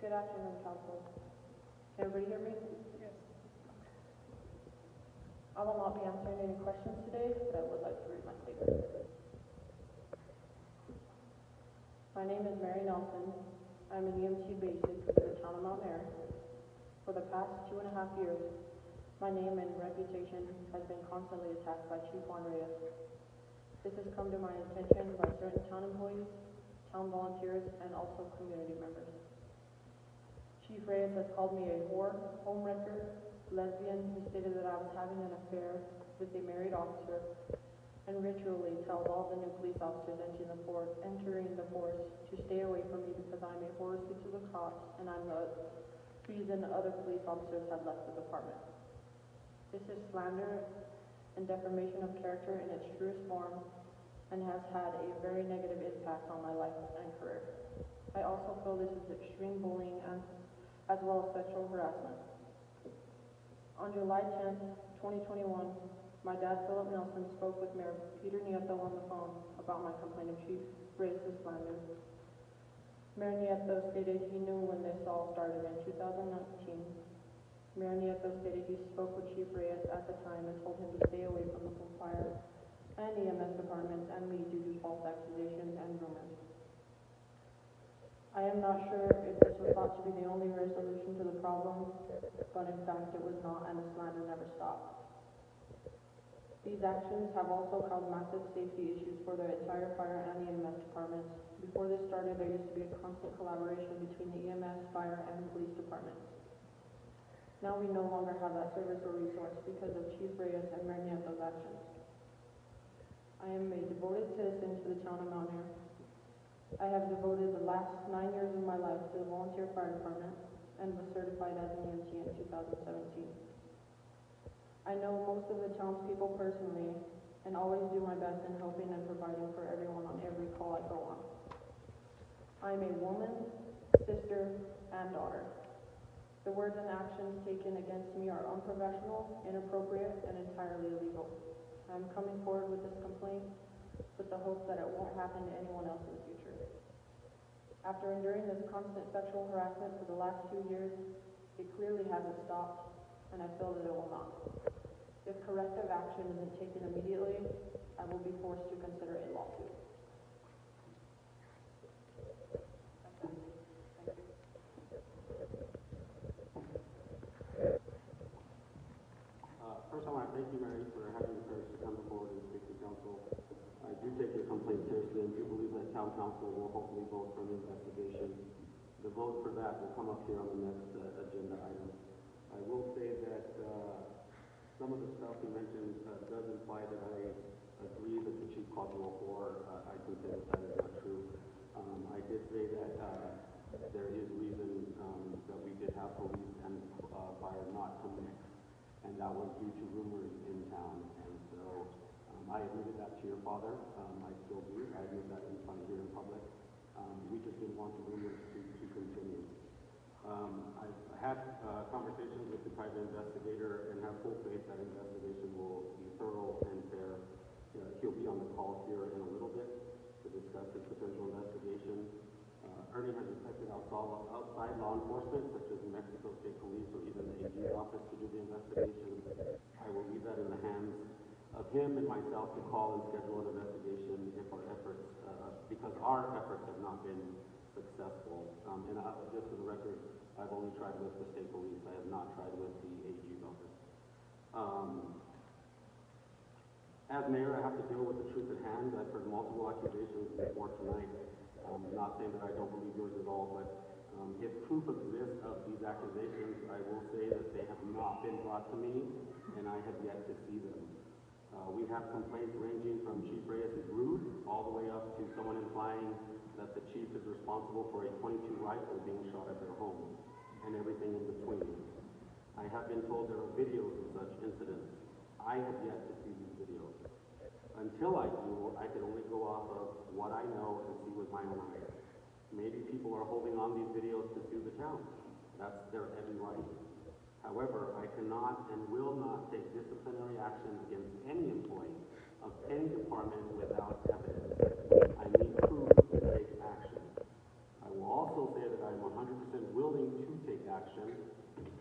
Good afternoon, Council. Can everybody hear me? Yes. I will not be answering any questions today, but I would like to read my statement. My name is Mary Nelson. I'm an EMT basic for the town of Mountainair. For the past 2.5 years, my name and reputation has been constantly attacked by Chief Juan Reyes. This has come to my attention by certain town employees, town volunteers, and also community members. Chief Reyes has called me a whore, homewrecker, lesbian. He stated that I was having an affair with a married officer, and ritually tells all the new police officers entering the force to stay away from me because I'm a horror to the cops and I'm the reason other police officers have left the department. This is slander and defamation of character in its truest form and has had a very negative impact on my life and career. I also feel this is extreme bullying and as well as sexual harassment. On July 10th, 2021, my dad, Philip Nelson, spoke with Mayor Peter Nieto on the phone about my complaint of Chief Reyes' slander. Mayor Nieto stated he knew when this all started in 2019. Mayor Nieto stated he spoke with Chief Reyes at the time and told him to stay away from the fire and EMS departments and me due to false accusations and rumors. I am not sure if this was thought to be the only resolution to the problem, but in fact it was not, and the slander never stopped. These actions have also caused massive safety issues for the entire fire and the EMS departments. Before this started, there used to be a constant collaboration between the EMS, fire, and police departments. Now we no longer have that service or resource because of Chief Reyes and Mayor Nieto's actions. I am a devoted citizen to the town of Mountainair. I have devoted the last 9 years of my life to the volunteer fire department and was certified as an EMT in 2017. I know most of the townspeople personally and always do my best in helping and providing for everyone on every call I go on. I am a woman, sister, and daughter. The words and actions taken against me are unprofessional, inappropriate, and entirely illegal. I am coming forward with this complaint with the hope that it won't happen to anyone else in the future. After enduring this constant sexual harassment for the last 2 years, it clearly hasn't stopped, and I feel that it will not. If corrective action isn't taken immediately, I will be forced to consider a lawsuit. First, I want to thank you, Mary, for having the courage to come forward and speak to council. I do take your complaint seriously and do believe that town council will hopefully vote for the investigation. The vote for that will come up here on the next agenda item. I will say that some of the stuff you mentioned does imply that I agree that the chief called you a whore. I think that is not true. I did say that there is reason that we did have police and fire not to mix, and that was due to rumors in town. And so I admitted that to your father. I still do. I admit that in front of here in public. We just didn't want the rumors to continue. I had conversations with the private investigator and have full faith that investigation will be thorough and fair. He'll be on the call here in a little bit to discuss his potential investigation. Ernie has respected outside law enforcement, such as New Mexico State Police or even the AG's office to do the investigation. I will leave that in the hands of him and myself to call and schedule an investigation if our efforts, because our efforts have not been successful. And just for the record, I've only tried with the state police. I have not tried with the AG's office. As mayor, I have to deal with the truth at hand. I've heard multiple accusations before tonight. I'm not saying that I don't believe yours at all, but if proof exists of these accusations, I will say that they have not been brought to me, and I have yet to see them. We have complaints ranging from Chief Reyes is rude, all the way up to someone implying that the chief is responsible for a .22 rifle being shot at their home, and everything in between. I have been told there are videos of such incidents. I have yet to see these videos. Until I do, I can only go off of what I know and see with my own eyes. Maybe people are holding on these videos to sue the town. That's their heavy right. However, I cannot and will not take disciplinary action against any employee of any department without evidence. I need proof to take action. I will also say that I am 100% willing to take action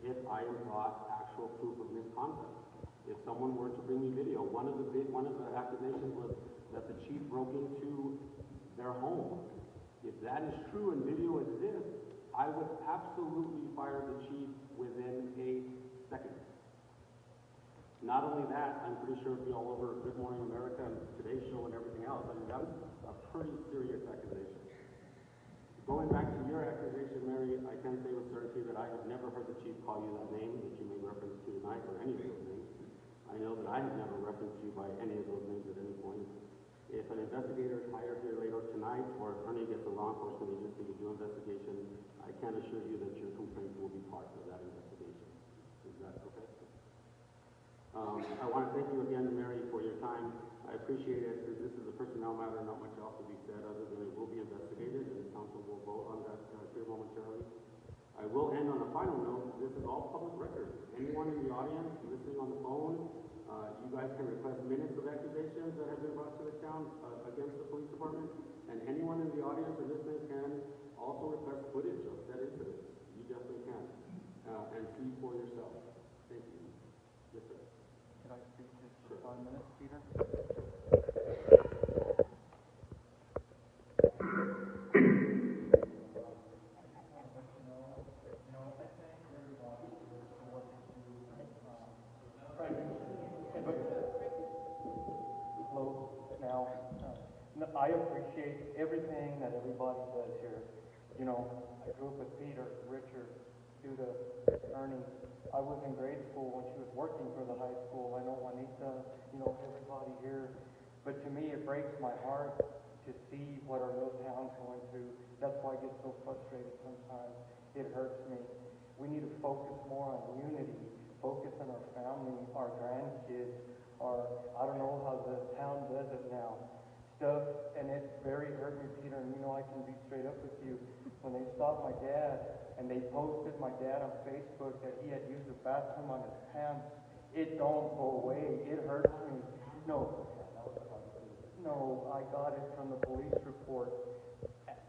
if I am brought actual proof of misconduct. If someone were to bring me video, one of the accusations was that the chief broke into their home. If that is true and video exists, I would absolutely fire the chief within a second. Not only that, I'm pretty sure it'll be all over Good Morning America and Today's Show and everything else. I mean, that's a pretty serious accusation. Going back to your accusation, Mary, I can say with certainty that I have never heard the chief call you that name that you made reference to tonight or any of those names. I know that I have never referenced you by any of those names at any point. If an investigator is hired here later tonight or attorney gets a law enforcement agency to do investigation, I can assure you that your complaint will be part of that investigation. Is that okay? I want to thank you again, Mary, for your time. I appreciate it. This is a personnel matter, not much else to be said other than it will be investigated and the council will vote on that here momentarily. I will end on a final note. This is all public record. Anyone in the audience listening on the phone, you guys can request minutes of accusations that have been brought to the town against the police department, and anyone in the audience or listening can also request footage of said incidents. You definitely can, and see for yourself. Thank you. Yes, sir. Can I speak just for 5 minutes, Peter? I appreciate everything that everybody does here. You know, I grew up with Peter, Richard, Judah, Ernie. I was in grade school when she was working for the high school. I know Juanita, you know, everybody here. But to me, it breaks my heart to see what our little town's going through. That's why I get so frustrated sometimes. It hurts me. We need to focus more on unity, focus on our family, our grandkids, I don't know how the town does it now. And it very hurt me, Peter, and you know I can be straight up with you. When they stopped my dad, and they posted my dad on Facebook that he had used the bathroom on his pants, it don't go away. It hurts me. No, I got it from the police report.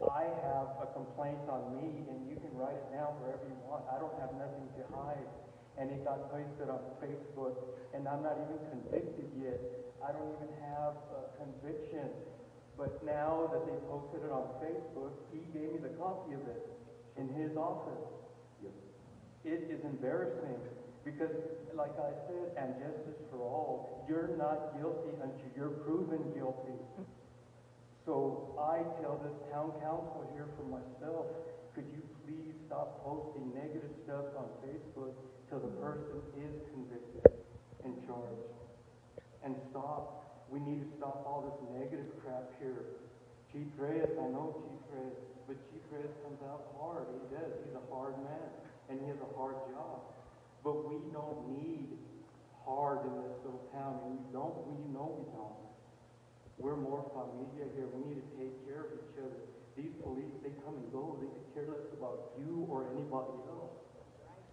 I have a complaint on me, and you can write it down wherever you want. I don't have nothing to hide. And it got posted on Facebook, and I'm not even convicted yet. I don't even have a conviction. But now that they posted it on Facebook, he gave me the copy of it in his office. Yes. It is embarrassing because, like I said, and justice for all, you're not guilty until you're proven guilty. So I tell this town council here for myself, could you please stop posting negative stuff on Facebook till the person is convicted and charged? And stop. We need to stop all this negative crap here. Chief Reyes, I know Chief Reyes, but Chief Reyes comes out hard. He does. He's a hard man, and he has a hard job. But we don't need hard in this little town, and we know we don't. We're more familia here. We need to take care of each other. These police, they come and go. They could care less about you or anybody else.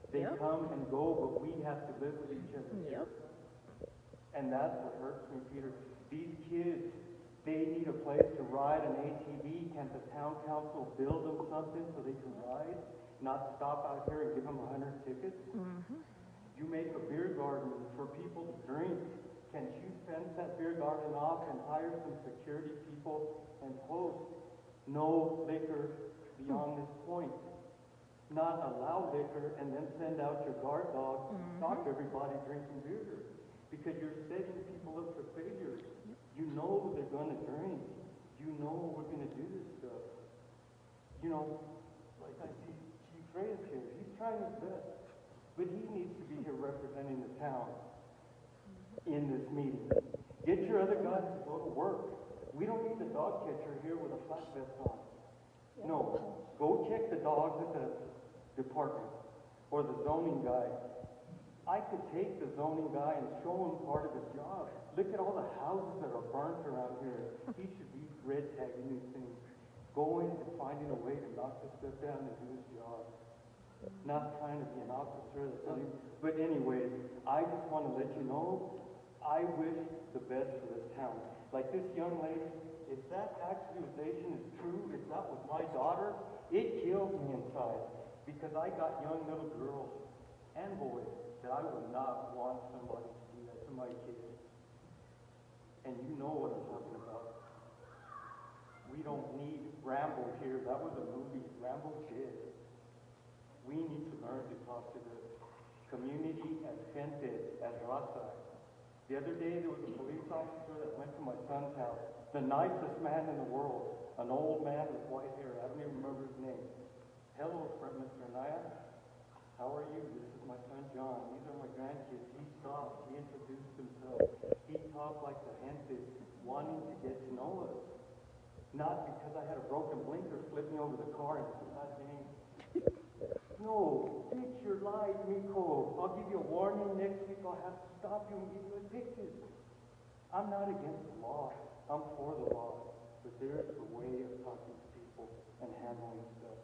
They come and go, but we have to live with each other. Yep. And that's what hurts me, Peter. These kids, they need a place to ride an ATV. Can't the town council build them something so they can ride? Not stop out here and give them 100 tickets? Mm-hmm. You make a beer garden for people to drink. Can't you fence that beer garden off and hire some security people and post no liquor beyond this point? Not allow liquor and then send out your guard dogs to stop everybody drinking beer. Because you're setting people up for failure. You know they're going to drink. You know we're going to do this stuff. You know, like I see Chief Reyes here. He's trying his best. But he needs to be here representing the town in this meeting. Get your other guys to go to work. We don't need the dog catcher here with a flat vest on. No. Go check the dogs at the department or the zoning guy. I could take the zoning guy and show him part of his job. Look at all the houses that are burnt around here. He should be red tagging these things, going and finding a way to knock this stuff down and do his job. Not trying to be an officer that's not even, but anyways, I just want to let you know, I wish the best for this town. Like this young lady, if that accusation is true, if that was my daughter, it kills me inside. because I got young little girls and boys that I would not want somebody to do that to my kids. And you know what I'm talking about. We don't need Rambo here. That was a movie. Rambo did. We need to learn to talk to the community as gente, as raza. The other day, there was a police officer that went to my son's house, the nicest man in the world, an old man with white hair. I don't even remember his name. Hello, Mr. Anaya. How are you? This is my son, John. These are my grandkids. He stopped. He introduced himself. He talked like the gente, wanting to get to know us. Not because I had a broken blinker flip me over the car and said, God dang. No, fix your light, Miko. I'll give you a warning. Next week I'll have to stop you and give you a ticket. I'm not against the law. I'm for the law. But there's a way of talking to people and handling stuff.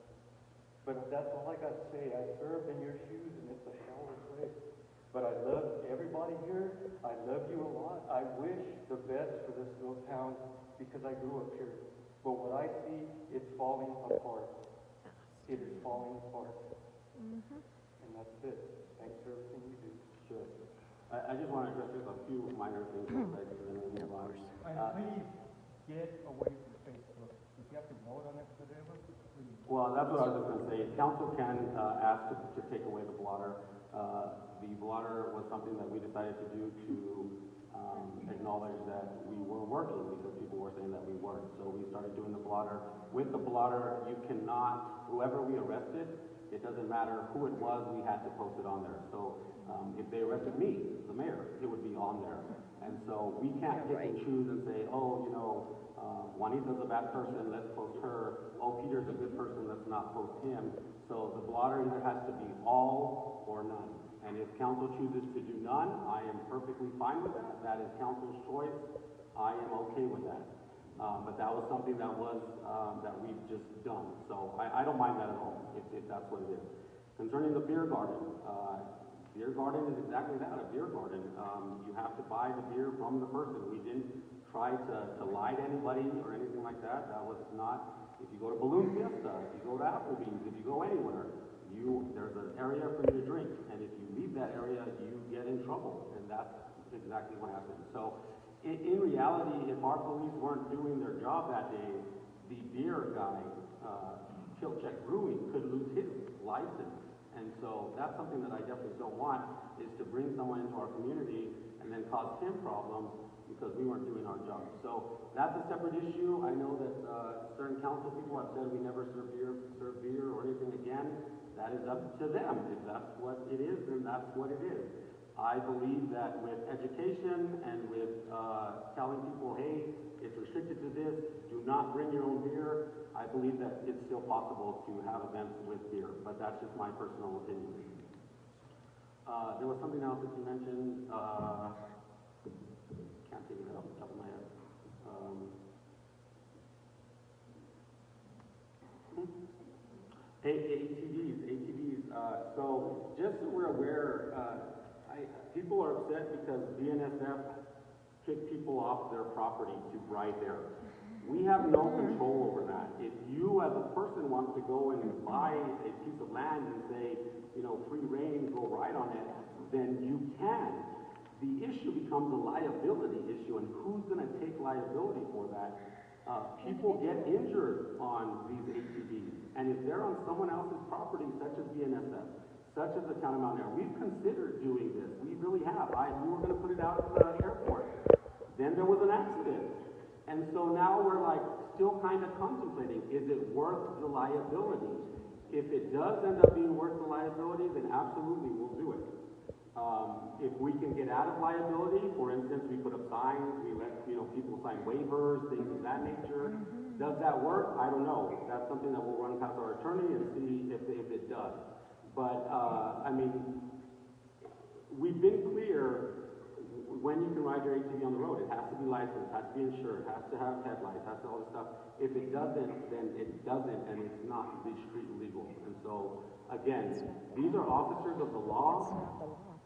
But that's all I got to say. I served in your shoes and it's a hell of a place. But I love everybody here. I love you a lot. I wish the best for this little town because I grew up here. But what I see, it's falling apart. It is falling apart. And that's it. Thanks for everything you do. Sure. I just want to address just a few minor things. And please get away from Facebook. If you have to vote on it, whatever, please. Well, that's what I was just going to say. Council can ask to take away the blotter. The blotter was something that we decided to do to acknowledge that we were working because people were saying that we weren't. So we started doing the blotter. With the blotter, you cannot, whoever we arrested, it doesn't matter who it was, we had to post it on there. So if they arrested me, the mayor, it would be on there. And so we can't pick and choose and say, oh, you know, Juanita's a bad person, let's post her. Oh, Peter's a good person, let's not post him. So the blotter either has to be all or none. And if council chooses to do none, I am perfectly fine with that. That is council's choice. I am okay with that. But that was something that was that we've just done. So I don't mind that at all, if that's what it is. Concerning the beer garden is exactly that, a beer garden. You have to buy the beer from the person. We didn't try to lie to anybody or anything like that. That was not, if you go to Balloon Fiesta, if you go to Applebee's, if you go anywhere, there's an area for you to drink. And if you leave that area, you get in trouble. And that's exactly what happened. So in reality, if our police weren't doing their job that day, the beer guy, Kilchek Brewing, could lose his license. And so that's something that I definitely don't want, is to bring someone into our community and then cause him problems because we weren't doing our job. So that's a separate issue. I know that certain council people have said we never serve beer or anything again. That is up to them. If that's what it is, then that's what it is. I believe that with education and with telling people, hey, it's restricted to this, do not bring your own beer, I believe that it's still possible to have events with beer, but that's just my personal opinion. There was something else that you mentioned, can't think of it off the top of my head. ATVs, so just so we're aware, people are upset because BNSF kicked people off their property to ride there. We have no control over that. If you as a person wants to go and buy a piece of land and say, you know, free reign, go ride on it, then you can. The issue becomes a liability issue, and who's going to take liability for that? People get injured on these ATVs, and if they're on someone else's property, such as BNSF, such as the town of Mountainair, we've considered doing this. We really have. We were going to put it out at the airport. Then there was an accident. And so now we're like still kind of contemplating, is it worth the liability? If it does end up being worth the liability, then absolutely we'll do it. If we can get out of liability, for instance, we put up signs, we let people sign waivers, things of that nature. Does that work? I don't know. That's something that we'll run past our attorney and see if it does. But I mean, we've been clear when you can ride your ATV on the road. It has to be licensed, has to be insured, has to have headlights, has to all this stuff. If it doesn't, then it doesn't, and it's not the street legal. And so, again, these are officers of the law.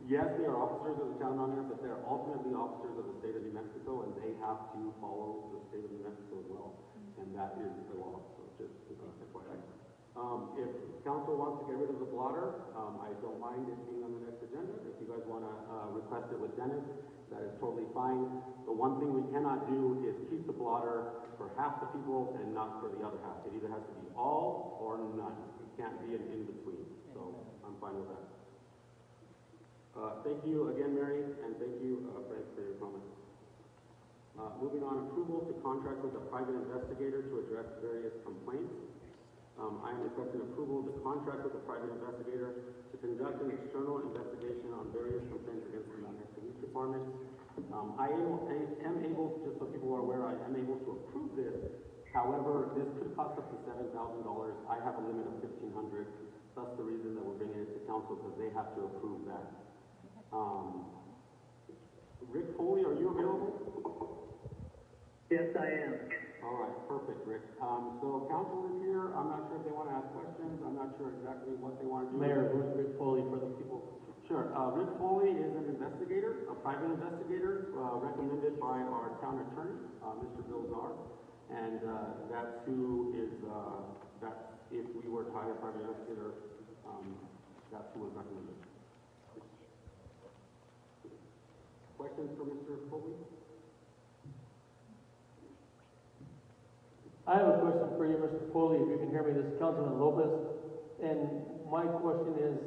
Yes, they are officers of the town on there, but they're ultimately officers of the state of New Mexico, and they have to follow the state of New Mexico as well. And that is the law. So just FYI. If council wants to get rid of the blotter, I don't mind it being on the next agenda. If you guys want to request it with Dennis, that is totally fine. The one thing we cannot do is keep the blotter for half the people and not for the other half. It either has to be all or none. It can't be an in-between. So I'm fine with that. Thank you again, Mary, and thank you, Frank, for your comments. Moving on, approval to contract with a private investigator to address various complaints. I am requesting approval to contract with a private investigator to conduct an external investigation on various complaints against the Mountainair Police Department. I am able, just so people are aware, I am able to approve this. However, this could cost up to $7,000. I have a limit of $1,500. That's the reason that we're bringing it to council, because they have to approve that. Rick Foley, are you available? Yes, I am. All right, perfect, Rick. So council is here. I'm not sure if they want to ask questions. I'm not sure exactly what they want to do. Mayor, who's Rick Foley for the people? Sure. Rick Foley is an investigator, a private investigator, recommended by our town attorney, Mr. Bill Czar. And that's who is, that's, if we were to hire a private investigator, that's who was recommended. Questions for Mr. Foley? I have a question for you, Mr. Foley, if you can hear me. This is Councilman Lopez. And my question is,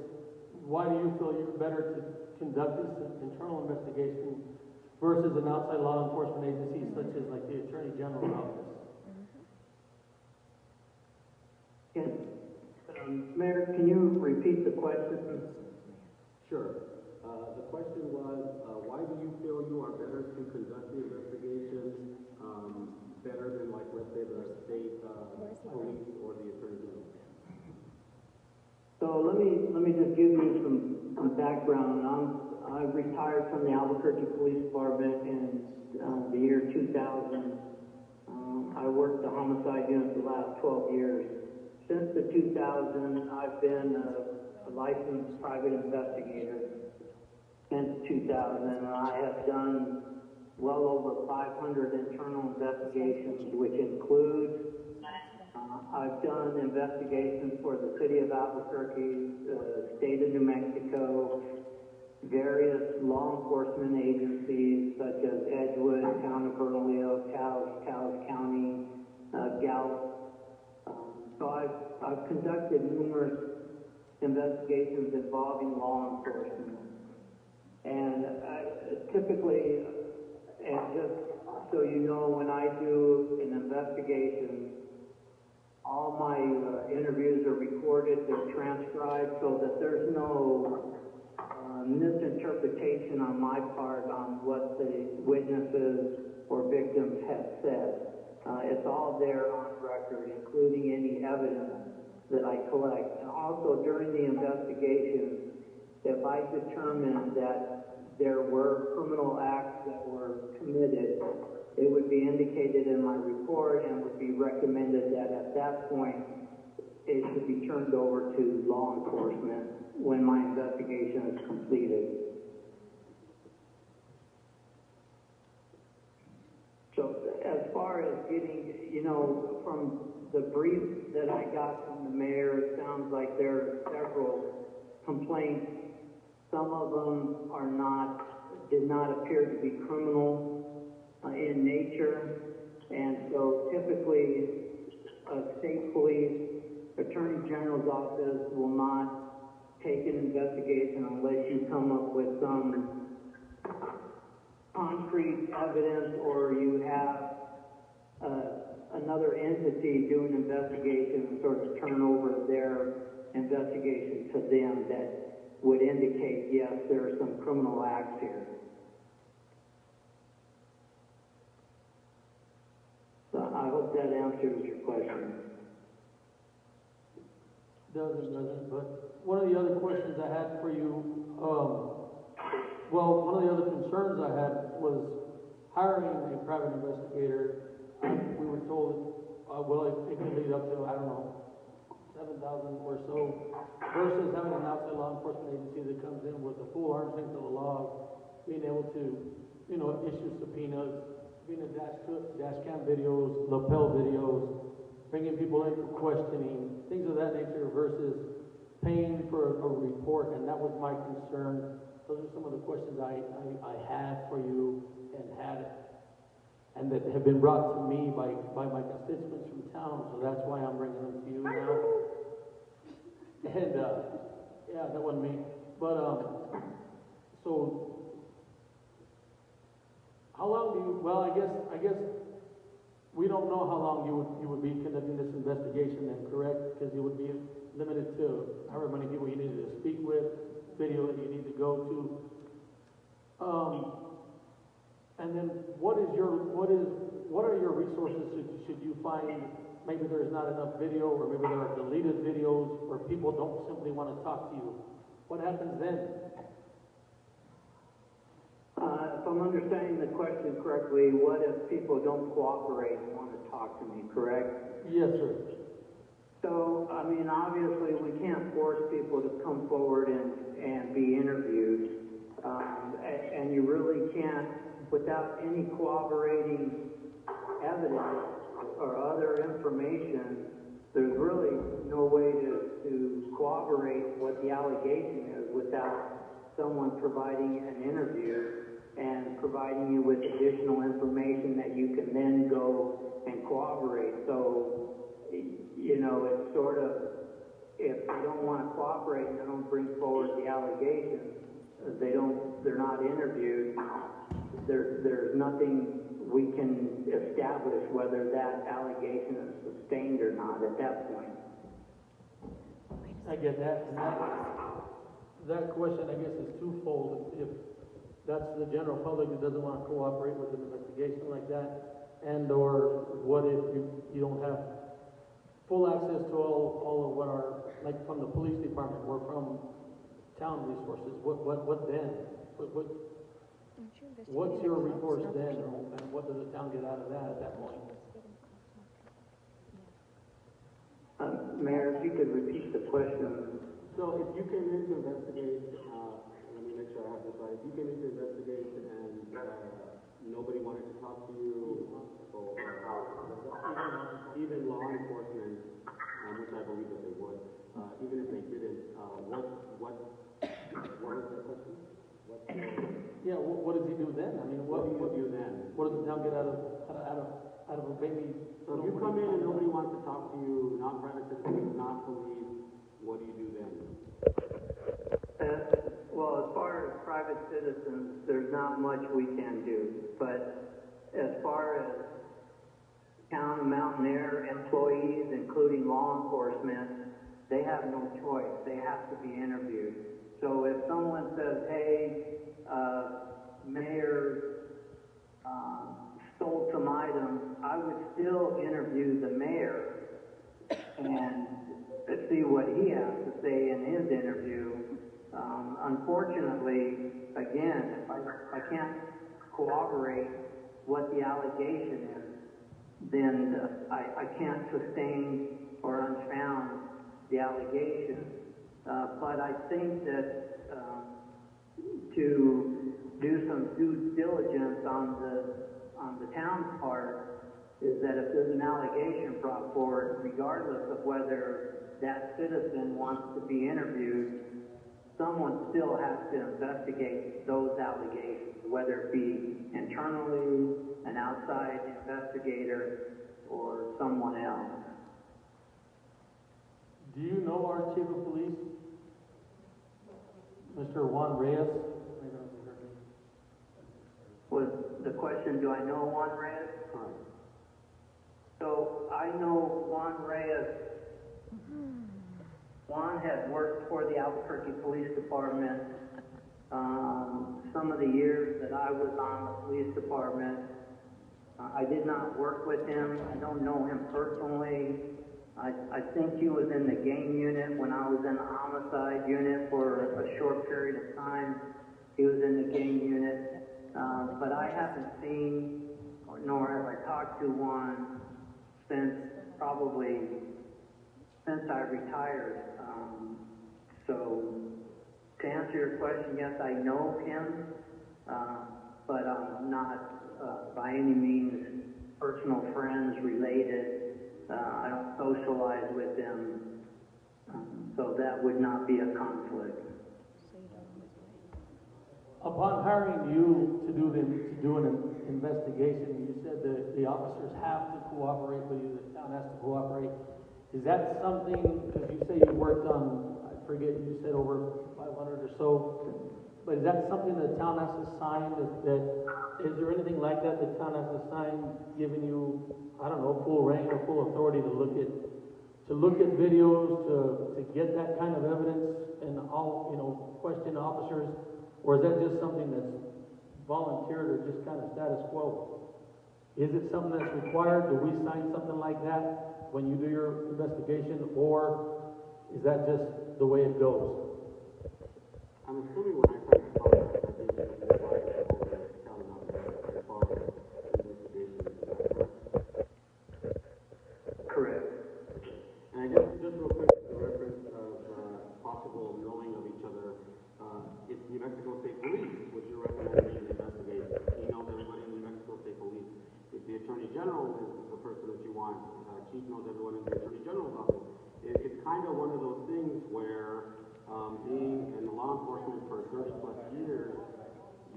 why do you feel you're better to conduct this internal investigation versus an outside law enforcement agency such as like the Attorney General's office? Mayor, can you repeat the question? Sure. The question was, why do you feel you are better to conduct the investigation better than, like, let's say, the state police or the Attorney General? So let me just give you some background. I retired from the Albuquerque Police Department in the year 2000. I worked the homicide unit for the last 12 years. Since the 2000, I've been a licensed private investigator since 2000, and I have done well over 500 internal investigations, which include I've done investigations for the city of Albuquerque, the state of New Mexico, various law enforcement agencies such as Edgewood, Town of Bernalillo, Taos County, Gallup. So I've conducted numerous investigations involving law enforcement. And typically, and just so you know, when I do an investigation, all my interviews are recorded, they're transcribed, so that there's no misinterpretation on my part on what the witnesses or victims have said. It's all there on record, including any evidence that I collect. And also during the investigation, if I determine that there were criminal acts that were committed, it would be indicated in my report and would be recommended that at that point it should be turned over to law enforcement when my investigation is completed. So as far as getting, from the brief that I got from the mayor, it sounds like there are several complaints. Some of them did not appear to be criminal in nature, and so typically state police, Attorney General's office will not take an investigation unless you come up with some concrete evidence or you have another entity do an investigation and sort of turn over their investigation to them that would indicate, yes, there are some criminal acts here. So I hope that answers your question. Doesn't, but one of the other questions I had for you, one of the other concerns I had was hiring a private investigator. We were told, it can lead up to, I don't know, 7,000 or so, versus having an outside law enforcement agency that comes in with the full arm's length of the law, being able to, issue subpoenas, being a dash cam videos, lapel videos, bringing people in for questioning, things of that nature versus paying for a report, and that was my concern. Those are some of the questions I had for you and that have been brought to me by my constituents from town, so that's why I'm bringing them to you now. And, yeah, that wasn't me. But, so, how long do you, well, I guess we don't know how long you would be conducting this investigation then, correct? Because you would be limited to however many people you needed to speak with, video that you need to go to. And then what are your resources should you find maybe there's not enough video, or maybe there are deleted videos, or people don't simply want to talk to you? What happens then? If I'm understanding the question correctly, what if people don't cooperate and want to talk to me, correct? Yes, sir. So, I mean, obviously, we can't force people to come forward and be interviewed. And you really can't, without any cooperating evidence or other information, there's really no way to corroborate what the allegation is without someone providing an interview and providing you with additional information that you can then go and corroborate. So, you know, it's sort of, if they don't want to cooperate and they don't bring forward the allegations, they're not interviewed, there's nothing we can establish whether that allegation is sustained or not at that point. I get that. And that question, I guess, is twofold. If that's the general public that doesn't want to cooperate with an investigation like that, and or what if you don't have full access to all of what are, like from the police department or from town resources, what then? What's your recourse then, and what does the town get out of that at that point? Mayor, if you could repeat the question. So if you came in to investigate, let me make sure I have this right. If you came in to investigate and nobody wanted to talk to you, or even law enforcement, which I believe that they would, even if they didn't, what is the question? Yeah, what does he do then? I mean, what do you do then? What does the town get out of a baby? So if you come in and nobody wants to talk to you, not private citizens, not police, what do you do then? Well, as far as private citizens, there's not much we can do. But as far as town and Mountainair employees, including law enforcement, they have no choice. They have to be interviewed. So if someone says, hey, Mayor stole some items, I would still interview the mayor and see what he has to say in his interview. Unfortunately, again, if I can't corroborate what the allegation is, then I can't sustain or unfound the allegation. But I think that to do some due diligence on the town's part is that if there's an allegation brought forward, regardless of whether that citizen wants to be interviewed, someone still has to investigate those allegations, whether it be internally, an outside investigator, or someone else. Do you know our chief of police, Mr. Juan Reyes? Was the question, do I know Juan Reyes? So I know Juan Reyes. Juan had worked for the Albuquerque Police Department some of the years that I was on the police department. I did not work with him. I don't know him personally. I think he was in the gang unit when I was in the homicide unit for a short period of time. He was in the gang unit. But I haven't seen, nor have I talked to Juan since I retired. So to answer your question, yes, I know him, but I'm not by any means personal friends, related, I don't socialize with them, so that would not be a conflict. Upon hiring you to do an investigation, you said that the officers have to cooperate with you, the town has to cooperate. Is that something, because you say you worked on, I forget, you said over 500 or so, but is that something the town has to sign, is there anything like that the town has to sign, giving you, I don't know, full reign or full authority to look at videos, to get that kind of evidence and all, question officers? Or is that just something that's volunteered or just kind of status quo? Is it something that's required? Do we sign something like that when you do your investigation, or is that just the way it goes? I'm assuming when I sign the contract, I think it's required for the town of Mountainair as far as investigation, is that correct? Correct. And I guess just real quick, the reference of possible knowing of each other, if New Mexico State Police, would you recommend me to investigate? He knows everybody in New Mexico State Police. If the Attorney General is the person that you want, Chief knows everyone in the Attorney General's office. It's kind of one of those things where being in law enforcement for 30 plus years,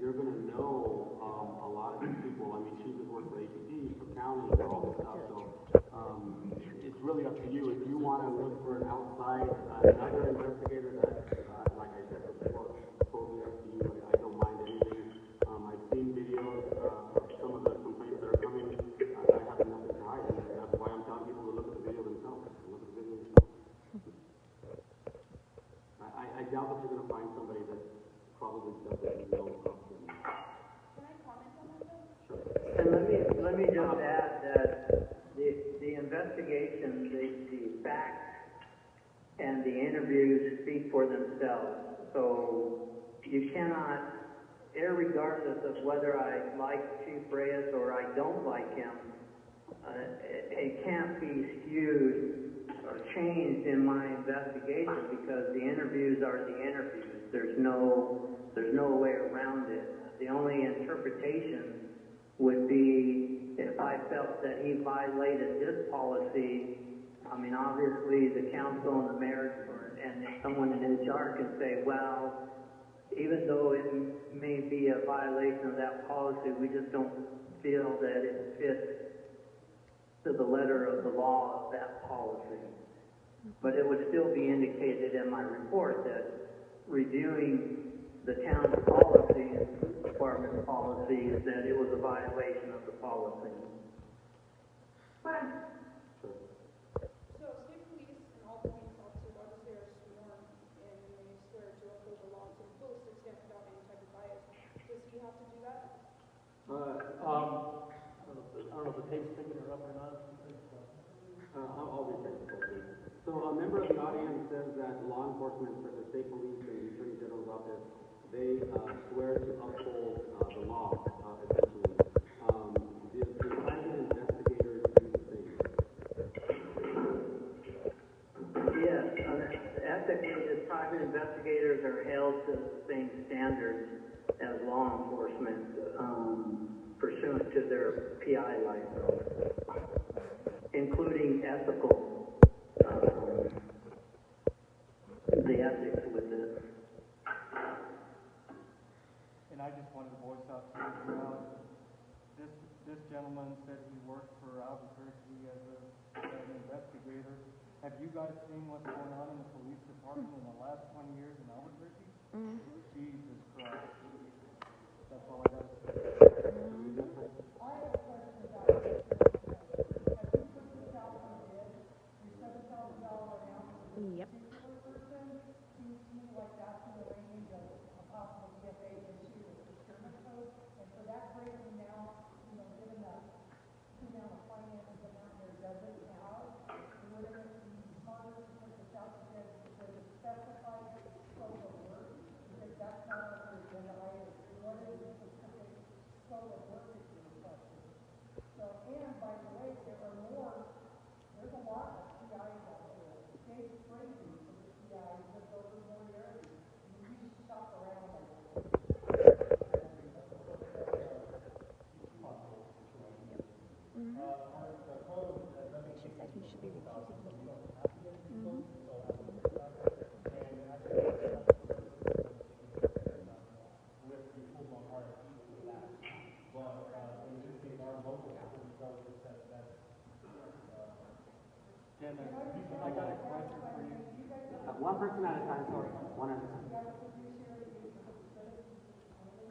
you're going to know a lot of these people. I mean, Chief has worked for APD, for county, for all this stuff, so it's really up to you. If you want to look for an outside, another investigator that, like I said before, totally up to you. I don't mind anything. I've seen videos of some of the complaints that are coming. I have nothing to hide, and that's why I'm telling people to look at the video themselves. Look at the video themselves. I doubt that you're going to find somebody that probably doesn't know of them. Can I comment on that though? Sure. And let me just add that the investigation, the facts and the interviews speak for themselves. So you cannot, irregardless of whether I like Chief Reyes or I don't like him, it can't be skewed or changed in my investigation because the interviews are the interviews. There's no way around it. The only interpretation would be if I felt that he violated this policy. I mean, obviously the council and the mayor and someone in HR can say, well, even though it may be a violation of that policy, we just don't feel that it fits to the letter of the law of that policy. But it would still be indicated in my report that reviewing the town's policy and the department's policy is that it was a violation of the policy. Sure. So state police and all police officers obviously are sworn and they swear to uphold the law to the fullest extent without any type of bias. Does he have to do that? I don't know if the tape's picking her up or not. I'll be technical. So a member of the audience says that law enforcement for the state police and the Attorney General's office, they swear to uphold the law, essentially. The private investigators do the same. Yes, ethically, the private investigators are held to the same standards as law enforcement, pursuant to their PI license, including ethical, the ethics with it. And I just wanted to voice out to you now, this gentleman said he worked for Albuquerque as an investigator. Have you guys seen what's going on in the police department in the last 20 years in Albuquerque? Jesus Christ. That's all I got to say. I have a question about it. Have you put this out for bid? You said $7,000 an ounce. Yep. Particular person seems to me like that's in the range of a possible CFA issue with procurement code. And for that great of an amount, given the amount of finances that Mountainair doesn't have, we're going to be smarter to put this out to bid with a specified scope of work time, sorry, one at a time. Yeah, the fiduciary duty for the citizens only,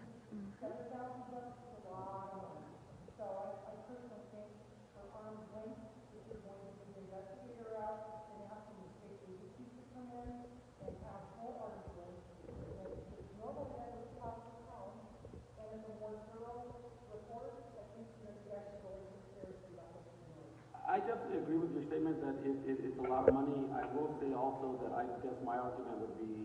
$7,000 is a lot of money. So I personally think for arm's length, if you're going to get the investigator out and asking the state agencies to come in and have full arm's length, and it's normally that would cost the town, and it's a more thorough report, I think you're going to actually go into seriously about what you're doing. I definitely agree with your statement that it's a lot of money. I will say also that I guess my argument would be,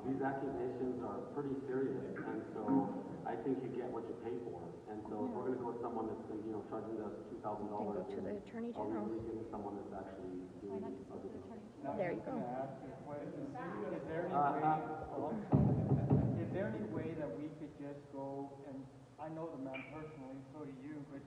these accusations are pretty serious, and so I think you get what you pay for. And so if we're gonna go with someone that's been, charging us $2,000, Then go to the Attorney are we General. really getting someone that's actually doing other things? There you go. Is there any way that we could just go, and I know the man personally, so do you, but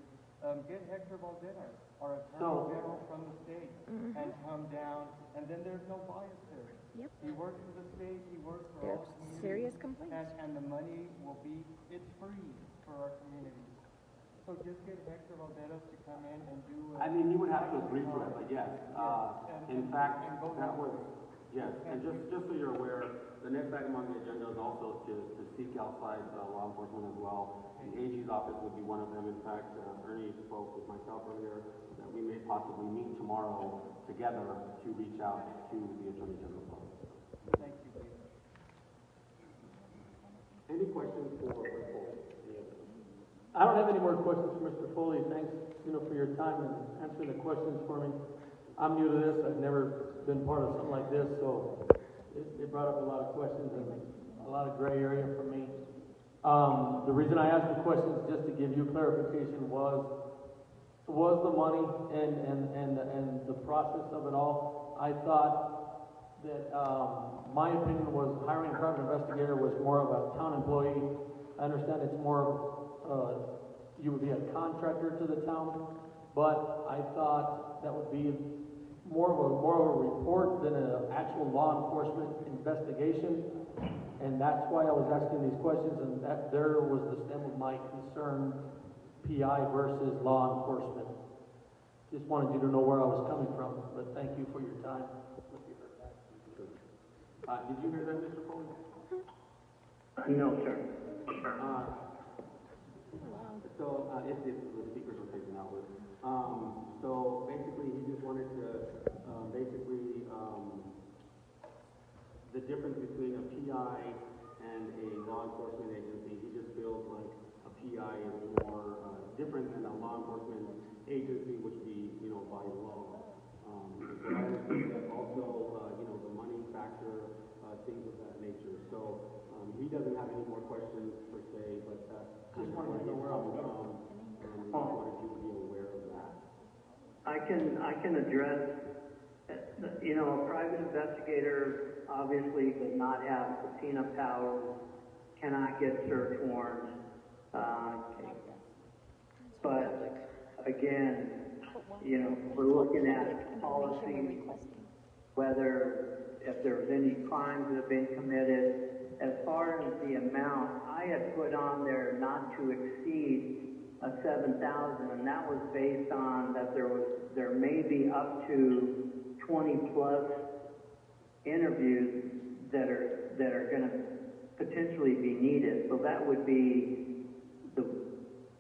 get Hector Valdez, our Attorney General from the state, and come down, and then there's no bias there. Yep. He works for the state, he works for There's all communities. serious complaints. And the money will be, it's free for our community. So just get Hector Valdez to come in and do. I mean, you would have to agree to it, but yes. In fact, and go that that was, way. yes, and just so you're aware, the next item on the agenda is also to seek outside law enforcement as well. The AG's office would be one of them. In fact, Ernie spoke with myself earlier that we may possibly meet tomorrow together to reach out to the Attorney General's office. Thank you, Peter. Any questions for Mr. Foley? I don't have any more questions for Mr. Foley. Thanks, for your time and answering the questions for me. I'm new to this. I've never been part of something like this, so it brought up a lot of questions and a lot of gray area for me. The reason I asked the questions, just to give you clarification, was the money and the process of it all. I thought that my opinion was hiring a private investigator was more of a town employee. I understand it's more you would be a contractor to the town, but I thought that would be more of a report than an actual law enforcement investigation, and that's why I was asking these questions, and that there was the stem of my concern, PI versus law enforcement. Just wanted you to know where I was coming from, but thank you for your time. Did you hear that, Mr. Foley? No, sir. So, if the speakers were taken out with, so basically he just wanted to, the difference between a PI and a law enforcement agency, he just feels like a PI is more, different than a law enforcement agency, which be, by law. But I understand that also, the money factor, things of that nature. So, he doesn't have any more questions per se, but that's kind of where he's coming from, and he wanted you to be aware of that. I can address, a private investigator obviously does not have subpoena powers, cannot get search warrants. But again, we're looking at policy, whether if there's any crimes that have been committed. As far as the amount, I had put on there not to exceed $7,000, and that was based on that there may be up to 20 plus interviews that are going to potentially be needed. So that would be the,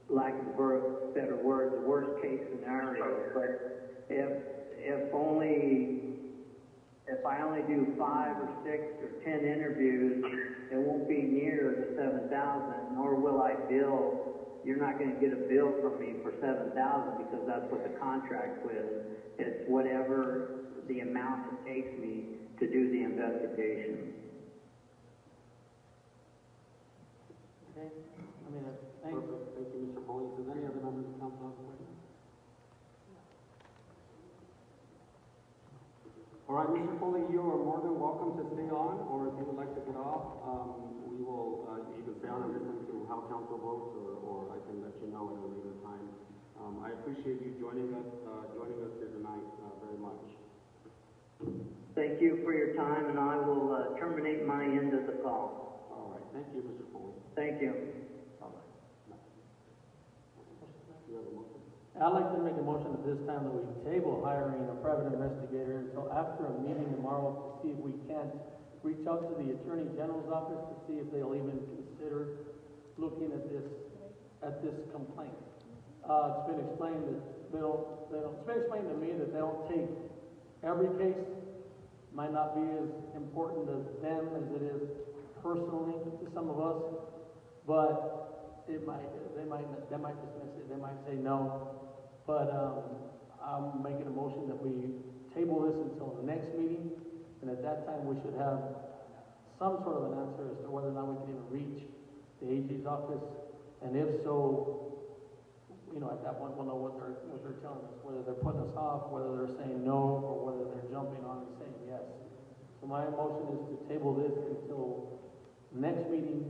lack of a better word, the worst case scenario. But if I only do 5 or 6 or 10 interviews, it won't be near the 7,000, nor will I bill. You're not going to get a bill from me for 7,000 because that's what the contract was. It's whatever the amount it takes me to do the investigation. Okay, thanks. Perfect. Thank you, Mr. Foley. Does any other members of the council have a question? All right, Mr. Foley, you are more than welcome to stay on, or if you would like to get off, we will, you can stay on and listen to how council votes, or I can let you know at a later time. I appreciate you joining us here tonight very much. Thank you for your time, and I will terminate my end of the call. All right, thank you, Mr. Foley. Thank you. All right. You have a motion? I'd like to make a motion at this time that we table hiring a private investigator until after a meeting tomorrow to see if we can't reach out to the Attorney General's office to see if they'll even consider looking at this complaint. It's been explained that it's been explained to me that they don't take every case, might not be as important to them as it is personally to some of us, but they might dismiss it, they might say no. But I'm making a motion that we table this until the next meeting, and at that time we should have some sort of an answer as to whether or not we can even reach the AG's office, and if so, you know, at that point we'll know what they're telling us, whether they're putting us off, whether they're saying no, or whether they're jumping on and saying yes. So my motion is to table this until next meeting,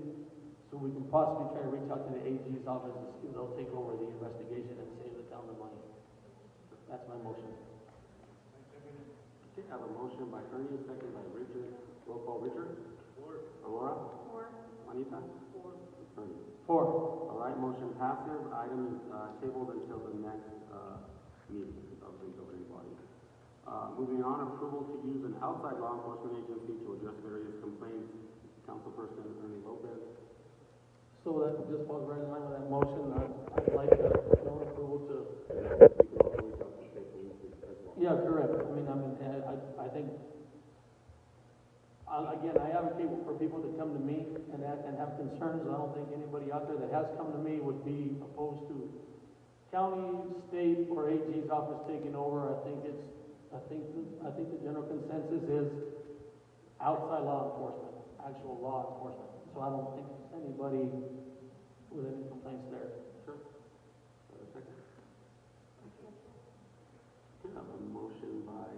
so we can possibly try to reach out to the AG's office and see if they'll take over the investigation and save the town the money. That's my motion. Okay, I have a motion by Ernie, a second by Richard. Roll call, Richard? Four. Aurora? Four. Juanita? Four. Ernie? 4. All right, motion passes. Item is tabled until the next meeting of the governing body. Moving on, approval to use an outside law enforcement agency to address various complaints. Councilperson Ernie Lopez. So that just falls right in line with that motion. I'd like to know approval to. You can also reach out to state police as well. Yeah, correct. I think, again, I advocate for people to come to me and have concerns. I don't think anybody out there that has come to me would be opposed to county, state, or AG's office taking over. I think the general consensus is outside law enforcement, actual law enforcement. So I don't think there's anybody with any complaints there. Sure. A second. Okay, I have a motion by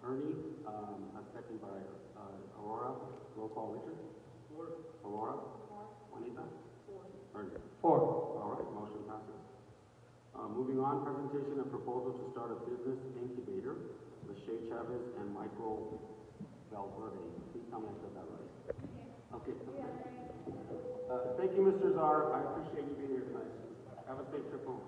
Ernie, a second by Aurora. Roll call, Richard? Four. Aurora? Four. Juanita? Four. Ernie? 4. All right, motion passes. Moving on, presentation of proposal to start a business incubator, Lachey Chavez and Michael Valverde. Please tell me I said that right. Okay. Thank you, Mr. Czar. I appreciate you being here tonight. Have a safe trip home.